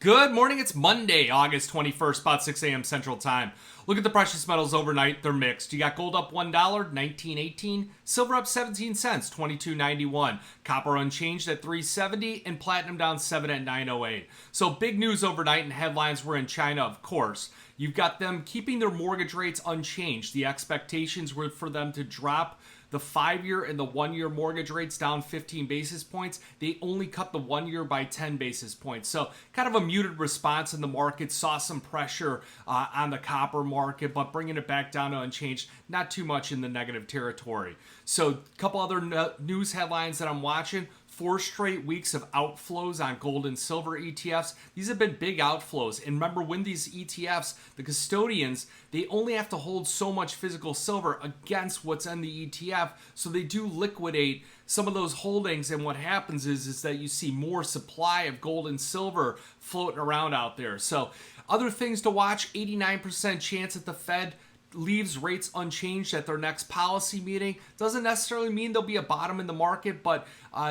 Good morning. It's Monday, August 21st, about 6 a.m. Central Time. Look at the precious metals overnight. They're mixed. You got gold up $1, 19.18. Silver up 17 cents, 22.91. Copper unchanged at 3.70, and platinum down 7 at 9.08. So big news overnight, and headlines were in China, of course. You've got them keeping their mortgage rates unchanged. The expectations were for them to drop the 5-year and the 1-year mortgage rates down 15 basis points. They only cut the 1-year by 10 basis points. So kind of a muted response in the market. Saw some pressure on the copper market, but bringing it back down to unchanged. Not too much in the negative territory. So a couple other news headlines that I'm watching. 4 straight weeks of outflows on gold and silver ETFs. These have been big outflows. And remember, when these ETFs, the custodians, they only have to hold so much physical silver against what's in the ETF. So they do liquidate some of those holdings. And what happens is that you see more supply of gold and silver floating around out there. So other things to watch, 89% chance that the Fed leaves rates unchanged at their next policy meeting. Doesn't necessarily mean there'll be a bottom in the market, but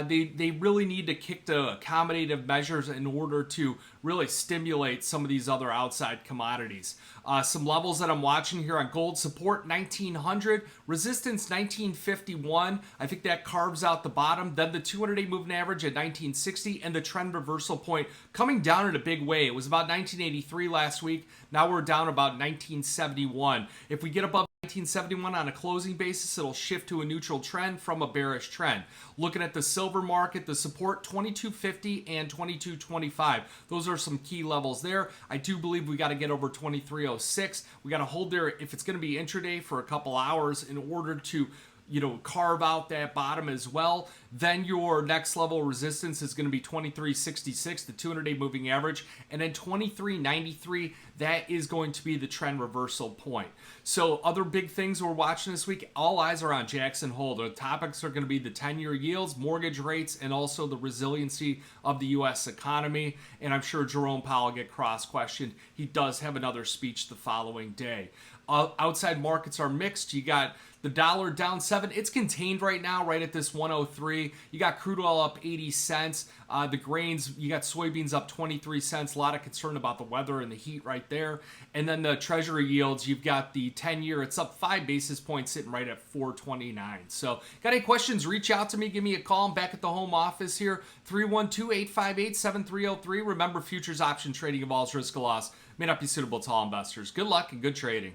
they really need to kick the accommodative measures in order to really stimulate some of these other outside commodities. Some levels that I'm watching here on gold: support 1900, resistance 1951. I think that carves out the bottom. Then the 200-day moving average at 1960, and the trend reversal point coming down in a big way. It was about 1983 last week. Now we're down about 1971. If we get above 1971 on a closing basis, it'll shift to a neutral trend from a bearish trend. Looking at the silver market, the support 2250 and 2225. Those are some key levels there. I do believe we got to get over 2306. We got to hold there if it's going to be intraday for a couple hours in order to carve out that bottom as well. Then your next level resistance is going to be 2366, the 200-day moving average, and then 2393, that is going to be the trend reversal point. So other big things we're watching this week, all eyes are on Jackson Hole. The topics are going to be the 10-year yields, mortgage rates, and also the resiliency of the U.S. economy. And I'm sure Jerome Powell will get cross-questioned. He does have another speech the following day. Outside markets are mixed. You got the dollar down 7. It's contained right now, right at this 103. You got crude oil up 80 cents. The grains, you got soybeans up 23 cents. A lot of concern about the weather and the heat right there. And then the treasury yields, you've got the 10-year. It's up 5 basis points, sitting right at 429. So got any questions, reach out to me. Give me a call. I'm back at the home office here, 312-858-7303. Remember, futures option trading involves risk of loss. May not be suitable to all investors. Good luck and good trading.